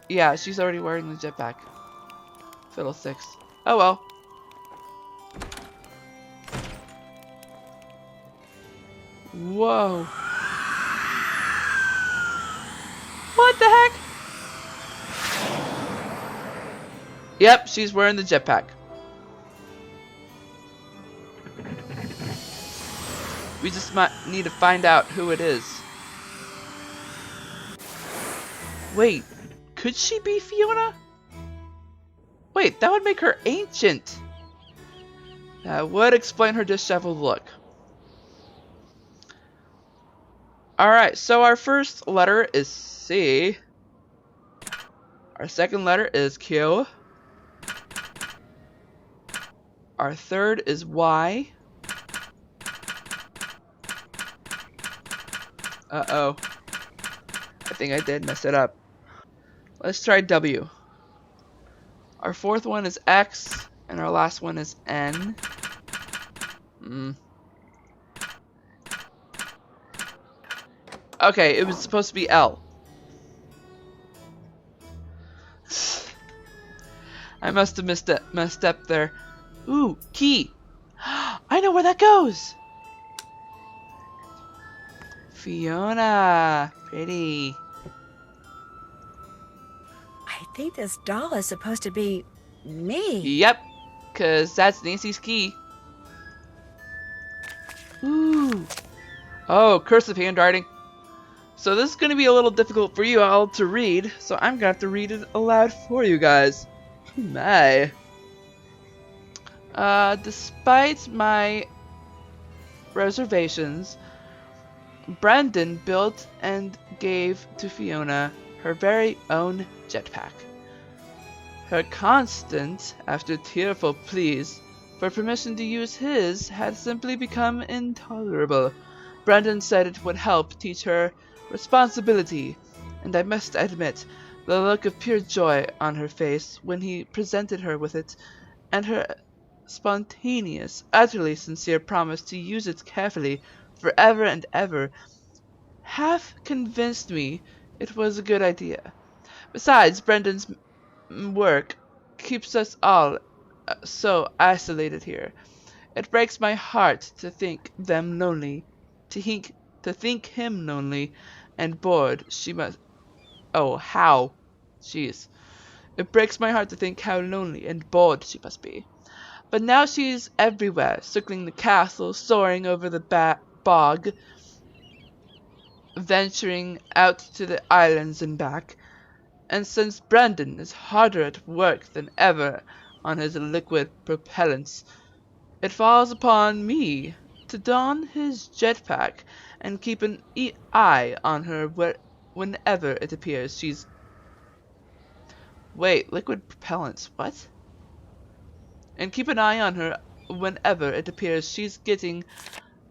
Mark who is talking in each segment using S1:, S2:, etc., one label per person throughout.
S1: Yeah, she's already wearing the jetpack. Fiddlesticks. Oh well. Whoa. What the heck? Yep, she's wearing the jetpack. We just might need to find out who it is. Wait, could she be Fiona? Wait, that would make her ancient. That would explain her disheveled look. Alright, so our first letter is C. Our second letter is Q. Our third is Y. Uh-oh. I think I did mess it up. Let's try W. Our fourth one is X, and our last one is N. Okay, it was supposed to be L. I must have messed up there. Ooh, key. I know where that goes. Fiona, pretty.
S2: I think this doll is supposed to be me.
S1: Yep, cause that's Nancy's key. Ooh. Oh, cursive handwriting. So this is going to be a little difficult for you all to read, so I'm going to have to read it aloud for you guys. My. Despite my reservations, Brandon built and gave to Fiona her very own jetpack. Her constant, after tearful pleas for permission to use his, had simply become intolerable. Brandon said it would help teach her responsibility, and I must admit, the look of pure joy on her face when he presented her with it, and her spontaneous, utterly sincere promise to use it carefully forever and ever, half convinced me it was a good idea. Besides, Brendan's work keeps us all so isolated here. It breaks my heart to think them lonely, to think him lonely and bored. She must. Oh, how? Jeez. It breaks my heart to think how lonely and bored she must be. But now she's everywhere, circling the castle, soaring over the bog, venturing out to the islands and back. And since Brandon is harder at work than ever on his liquid propellants, it falls upon me to don his jetpack and keep an eye on her whenever it appears she's... Wait, liquid propellants, what? And keep an eye on her whenever it appears she's getting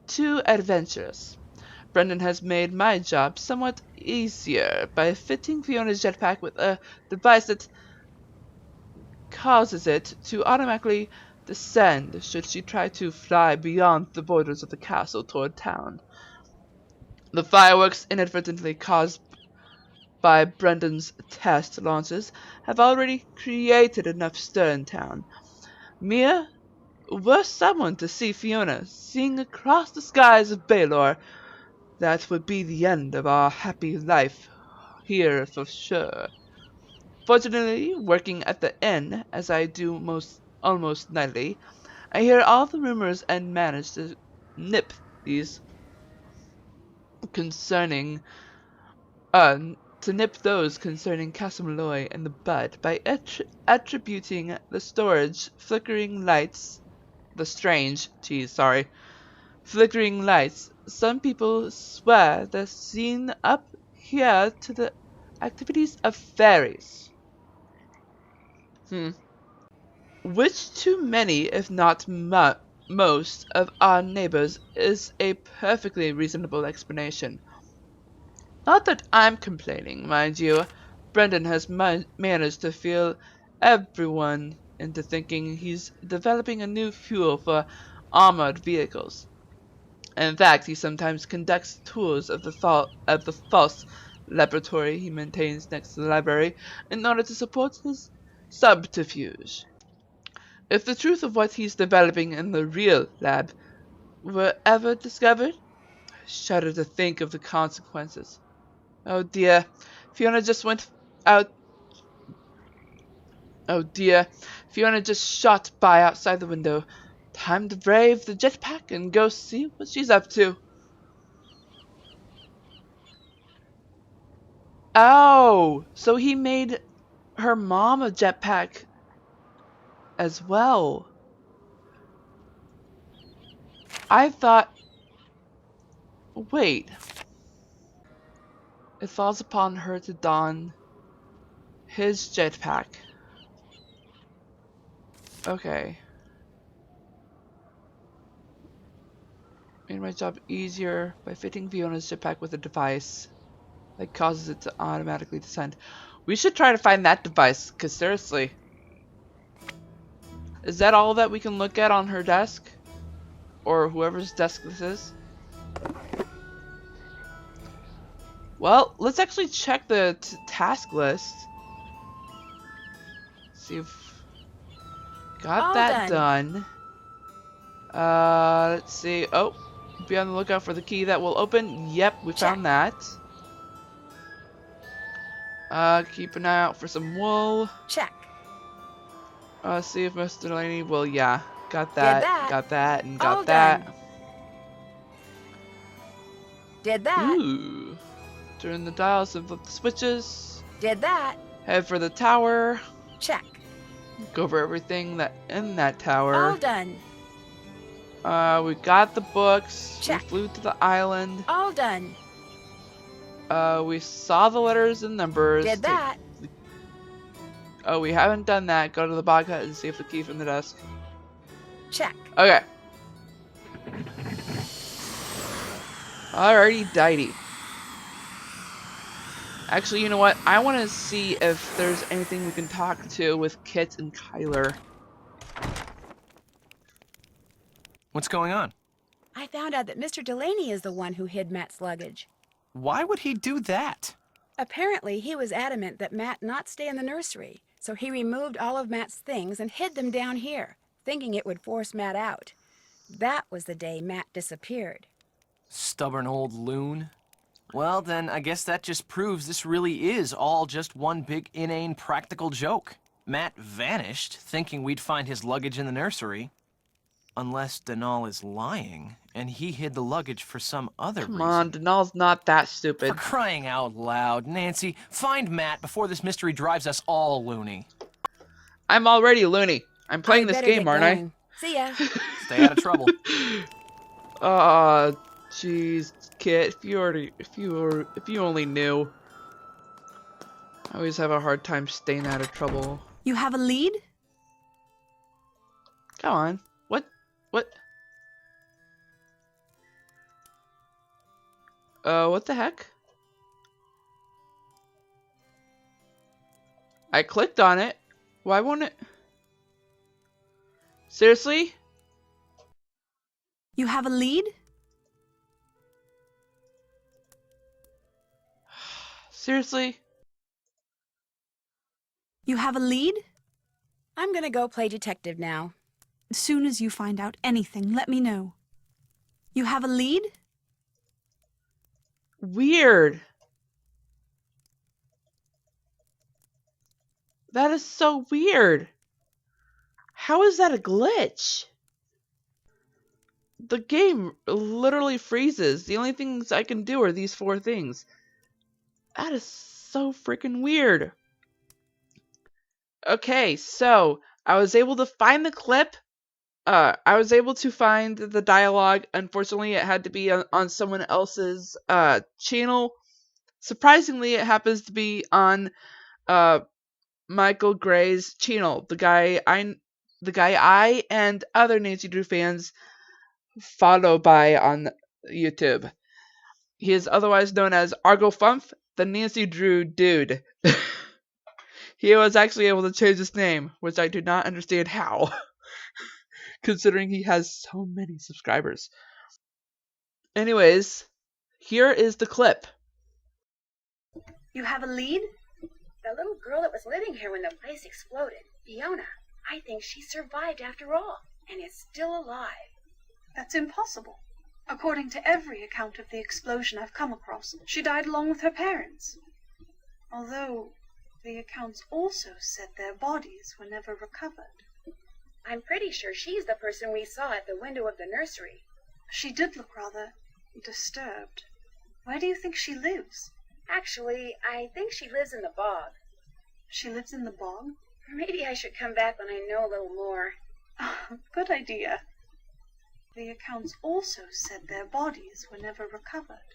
S1: too adventurous. Brendan has made my job somewhat easier by fitting Fiona's jetpack with a device that causes it to automatically descend should she try to fly beyond the borders of the castle toward town. The fireworks inadvertently caused by Brendan's test launches have already created enough stir in town. Mia, were someone to see Fiona sing across the skies of Baylor, that would be the end of our happy life here for sure. Fortunately, working at the inn, as I do almost nightly, I hear all the rumors and manage to nip these concerning those concerning Castle Malloy in the bud by attributing the flickering lights. Some people swear they're seen up here to the activities of fairies. Which to many, if not most, of our neighbors is a perfectly reasonable explanation. Not that I'm complaining, mind you. Brendan has managed to fool everyone into thinking he's developing a new fuel for armored vehicles. In fact, he sometimes conducts tours of the false laboratory he maintains next to the library in order to support his subterfuge. If the truth of what he's developing in the real lab were ever discovered, I shudder to think of the consequences. Oh dear, Fiona just went out. Oh dear, Fiona just shot by outside the window. Time to brave the jetpack and go see what she's up to. Oh, so he made her mom a jetpack as well. I thought, wait, it falls upon her to don his jetpack. Okay. Made my job easier by fitting Fiona's jetpack with a device that causes it to automatically descend. We should try to find that device, because seriously. Is that all that we can look at on her desk? Or whoever's desk this is? Well, let's actually check the task list. See if got
S2: All
S1: that
S2: done.
S1: done. Let's see. Oh, be on the lookout for the key that will open. Yep, we
S2: Check.
S1: found that. Keep an eye out for some wool.
S2: Check.
S1: See if Mr. Delaney will. Yeah, got
S2: Did
S1: that.
S2: that.
S1: Got that, and
S2: All
S1: got that.
S2: done. Did that.
S1: Ooh. Turn the dials and flip the switches.
S2: Did that.
S1: Head for the tower.
S2: Check.
S1: Go over everything that in that tower.
S2: All done.
S1: We got the books.
S2: Check.
S1: We flew to the island.
S2: All done.
S1: We saw the letters and numbers.
S2: Did that.
S1: Oh, we haven't done that. Go to the bog hut and see if the key from the desk.
S2: Check.
S1: Okay. Alrighty, dighty. Actually, you know what? I want to see if there's anything we can talk to with Kit and Kyler.
S3: What's going on?
S2: I found out that Mr. Delaney is the one who hid Matt's luggage.
S3: Why would he do that?
S2: Apparently, he was adamant that Matt not stay in the nursery, so he removed all of Matt's things and hid them down here, thinking it would force Matt out. That was the day Matt disappeared.
S3: Stubborn old loon. Well, then, I guess that just proves this really is all just one big inane practical joke. Matt vanished, thinking we'd find his luggage in the nursery. Unless Denal is lying, and he hid the luggage for some other reason.
S1: Come on, Denal's not that
S3: For
S1: stupid.
S3: crying out loud, Nancy, find Matt before this mystery drives us all loony.
S1: I'm already loony. I'm playing
S2: I
S1: this
S2: better
S1: game,
S2: get
S1: aren't I?
S2: going. See ya.
S3: Stay out of trouble.
S1: Aw, jeez, Kit. If you only knew. I always have a hard time staying out of trouble.
S4: You have a lead?
S1: Come on. What? What the heck? I clicked on it. Why won't it? Seriously?
S4: You have a lead?
S1: Seriously?
S4: You have a lead?
S2: I'm gonna go play detective now.
S4: As soon as you find out anything, let me know. You have a lead?
S1: Weird. That is so weird. How is that a glitch? The game literally freezes. The only things I can do are these 4 things. That is so freaking weird. Okay, so I was able to find the clip. I was able to find the dialogue. Unfortunately, it had to be on someone else's channel. Surprisingly, it happens to be on Michael Gray's channel. The guy I and other Nancy Drew fans follow by on YouTube. He is otherwise known as Argo Fumf, the Nancy Drew dude. He was actually able to change his name, which I do not understand how, considering he has so many subscribers. Anyways, here is the clip.
S5: You have a lead?
S2: The little girl that was living here when the place exploded, Fiona. I think she survived after all, and is still alive.
S5: That's impossible. According to every account of the explosion I've come across, she died along with her parents. Although the accounts also said their bodies were never recovered.
S2: I'm pretty sure she's the person we saw at the window of the nursery.
S5: She did look rather disturbed. Where do you think she lives?
S2: Actually, I think she lives in the bog.
S5: She lives in the bog?
S2: Maybe I should come back when I know a little more.
S5: Good idea. The accounts also said their bodies were never recovered.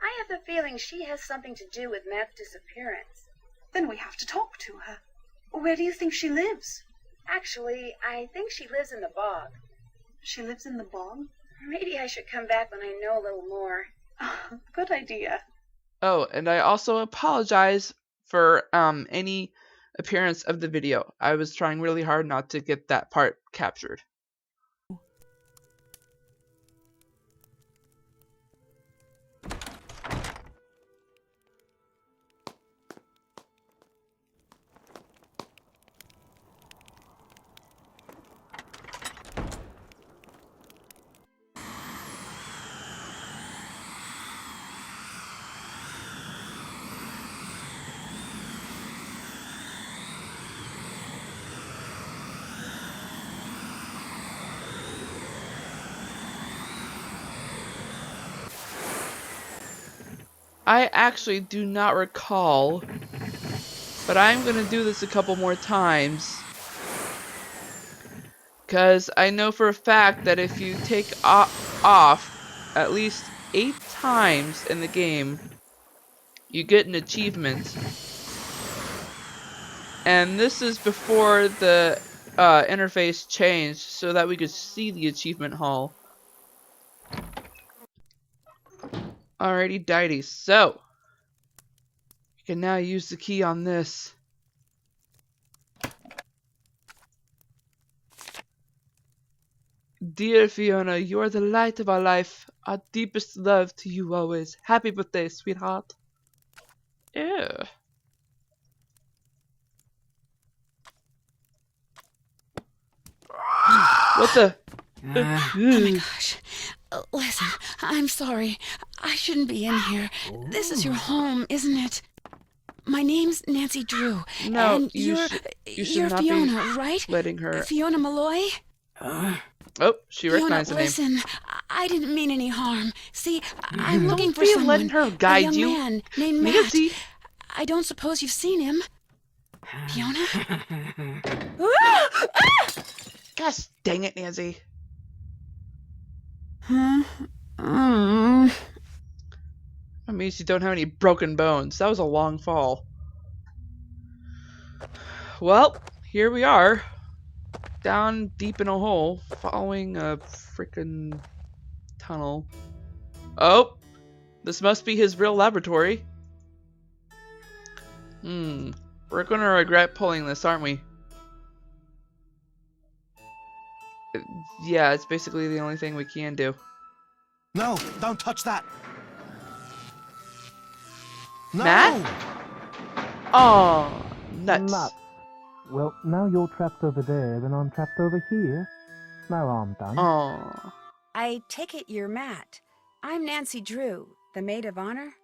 S2: I have the feeling she has something to do with Matt's disappearance.
S5: Then we have to talk to her. Where do you think she lives?
S2: Actually, I think she lives in the bog.
S5: She lives in the bog?
S2: Maybe I should come back when I know a little more.
S5: Good idea.
S1: Oh, and I also apologize for any appearance of the video. I was trying really hard not to get that part captured. I actually do not recall, but I'm gonna do this a couple more times, because I know for a fact that if you take off at least 8 times in the game, you get an achievement. And this is before the interface changed so that we could see the achievement haul. Alrighty dighty, so you can now use the key on this. Dear Fiona, you are the light of our life. Our deepest love to you always. Happy birthday, sweetheart. Ew. What the?
S2: Oh my gosh. Listen, I'm sorry. I shouldn't be in here. This is your home, isn't it? My name's Nancy Drew.
S1: No,
S2: and
S1: you
S2: you're
S1: should not
S2: Fiona,
S1: be
S2: right?
S1: letting her.
S2: Fiona Malloy?
S1: Oh, she
S2: Fiona,
S1: recognized the name.
S2: listen, I didn't mean any harm. See, I'm looking for
S1: be
S2: someone.
S1: letting her guide
S2: a young
S1: you.
S2: man named Matt.
S1: Nancy.
S2: I don't suppose you've seen him. Fiona?
S1: Gosh dang it, Nancy. That means you don't have any broken bones. That was a long fall. Well, here we are. Down deep in a hole, following a freaking tunnel. Oh! This must be his real laboratory. We're gonna regret pulling this, aren't we? Yeah, it's basically the only thing we can do.
S6: No, don't touch that. No.
S1: Matt? Oh, nuts.
S7: Nuts. Well, now you're trapped over there and I'm trapped over here. No harm done.
S1: Oh.
S2: I take it you're Matt. I'm Nancy Drew, the maid of honor.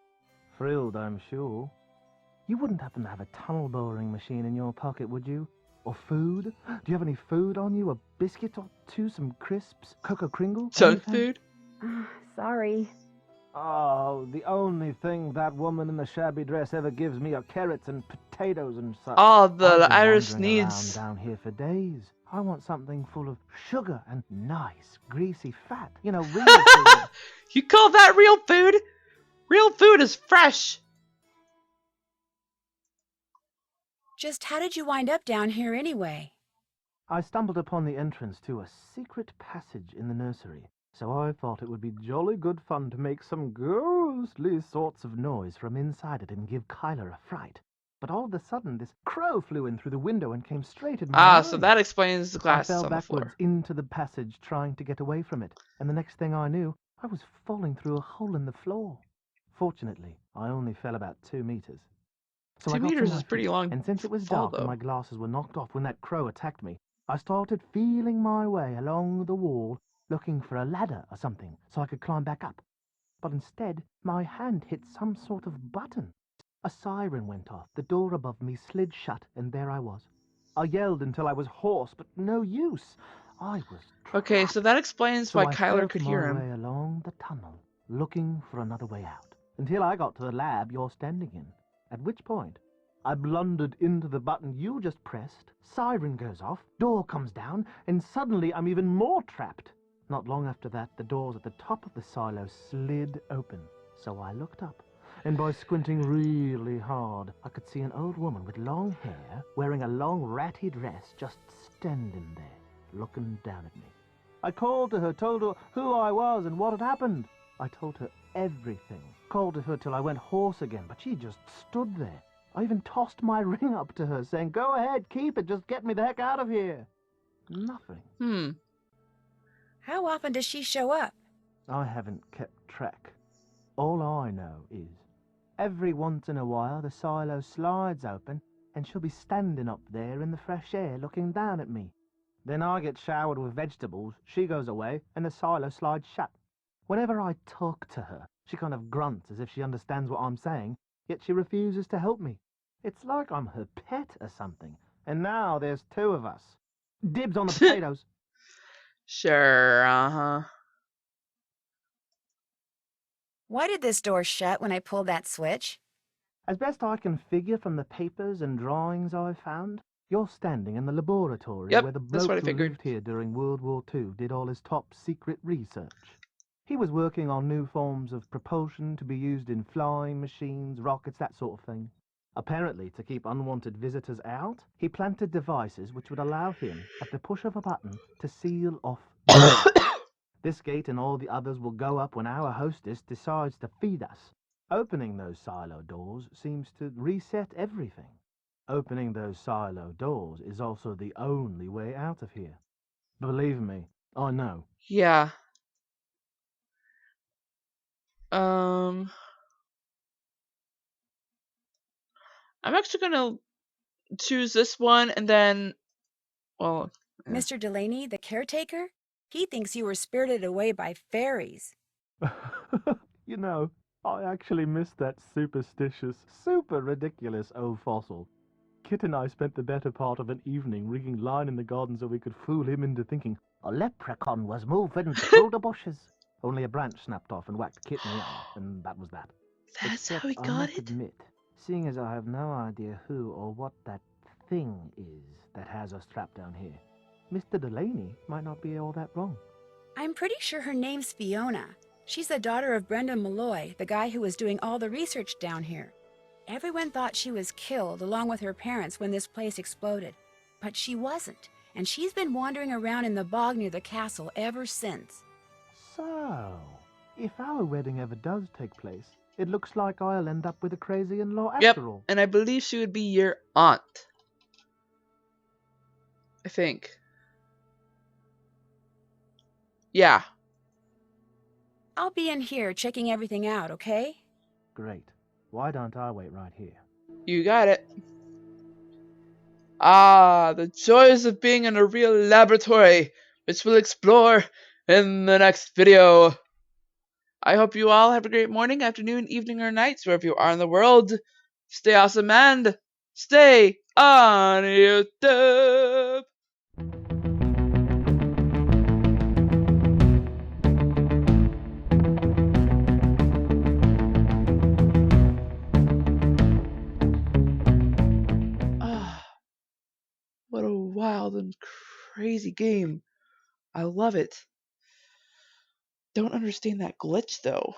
S7: Thrilled, I'm sure. You wouldn't happen to have a tunnel boring machine in your pocket, would you? Or food? Do you have any food on you? A biscuit or two? Some crisps? Cocoa Kringle?
S1: Junk
S7: Anything?
S1: food?
S2: Sorry.
S7: Oh, the only thing that woman in the shabby dress ever gives me are carrots and potatoes and such.
S1: Oh,
S7: I've
S1: the
S7: been
S1: Iris
S7: wandering
S1: needs.
S7: around down here for days. I want something full of sugar and nice, greasy fat. You know, real food.
S1: You call that real food? Real food is fresh.
S2: Just how did you wind up down here anyway?
S7: I stumbled upon the entrance to a secret passage in the nursery, so I thought it would be jolly good fun to make some ghostly sorts of noise from inside it and give Kyler a fright. But all of a sudden, this crow flew in through the window and came straight at my eye.
S1: So that explains the
S7: I
S1: glasses
S7: fell
S1: on the
S7: backwards
S1: floor.
S7: into the passage, trying to get away from it, and the next thing I knew, I was falling through a hole in the floor. Fortunately, I only fell about 2 meters. So I
S1: 2
S7: got to
S1: meters
S7: my
S1: is pretty
S7: feet,
S1: long
S7: and since it was
S1: fall,
S7: dark and
S1: though.
S7: my glasses were knocked off when that crow attacked me, I started feeling my way along the wall, looking for a ladder or something so I could climb back up. But instead, my hand hit some sort of button. A siren went off, the door above me slid shut, and there I was. I yelled until I was hoarse, but no use. I was
S1: Okay, so that explains
S7: so
S1: why
S7: I
S1: Kyler
S7: felt
S1: could
S7: my
S1: hear him.
S7: way along the tunnel, looking for another way out, until I got to the lab you're standing in, at which point I blundered into the button you just pressed, siren goes off, door comes down, and suddenly I'm even more trapped. Not long after that, the doors at the top of the silo slid open, so I looked up, and by squinting really hard, I could see an old woman with long hair, wearing a long ratty dress, just standing there, looking down at me. I called to her, told her who I was and what had happened. I told her everything. Called to her till I went hoarse again, but she just stood there. I even tossed my ring up to her, saying, "Go ahead, keep it, just get me the heck out of here." Nothing.
S2: How often does she show up?
S7: I haven't kept track. All I know is, every once in a while the silo slides open, and she'll be standing up there in the fresh air looking down at me. Then I get showered with vegetables, she goes away, and the silo slides shut. Whenever I talk to her, she kind of grunts as if she understands what I'm saying, yet she refuses to help me. It's like I'm her pet or something. And now there's 2 of us. Dibs on the potatoes.
S1: Sure, uh-huh.
S2: Why did this door shut when I pulled that switch?
S7: As best I can figure from the papers and drawings I've found, you're standing in the laboratory
S1: Yep,
S7: where the
S1: that's what
S7: bloke
S1: I
S7: who
S1: figured.
S7: lived here during World War II did all his top secret research. He was working on new forms of propulsion to be used in flying machines, rockets, that sort of thing. Apparently, to keep unwanted visitors out, he planted devices which would allow him, at the push of a button, to seal off the gate. This gate and all the others will go up when our hostess decides to feed us. Opening those silo doors seems to reset everything. Opening those silo doors is also the only way out of here. Believe me, I know.
S1: Yeah. I'm actually gonna choose this one and then, well, yeah.
S2: Mr. Delaney, the caretaker? He thinks you were spirited away by fairies.
S7: You know, I actually miss that superstitious, super ridiculous old fossil. Kit and I spent the better part of an evening rigging line in the garden so we could fool him into thinking a leprechaun was moving through the bushes. Only a branch snapped off and whacked Kit in the eye, and that was that.
S1: That's
S7: Except
S1: how he
S7: I
S1: got
S7: must
S1: it?
S7: admit, seeing as I have no idea who or what that thing is that has us trapped down here, Mr. Delaney might not be all that wrong.
S2: I'm pretty sure her name's Fiona. She's the daughter of Brendan Malloy, the guy who was doing all the research down here. Everyone thought she was killed along with her parents when this place exploded. But she wasn't, and she's been wandering around in the bog near the castle ever since.
S7: So, if our wedding ever does take place, it looks like I'll end up with a crazy in-law
S1: Yep,
S7: after all.
S1: and I believe she would be your aunt. I think. Yeah.
S2: I'll be in here checking everything out, okay?
S7: Great. Why don't I wait right here?
S1: You got it. Ah, the joys of being in a real laboratory, which we'll explore in the next video. I hope you all have a great morning, afternoon, evening, or night, wherever you are in the world. Stay awesome and stay on YouTube. Ah, what a wild and crazy game. I love it. Don't understand that glitch though.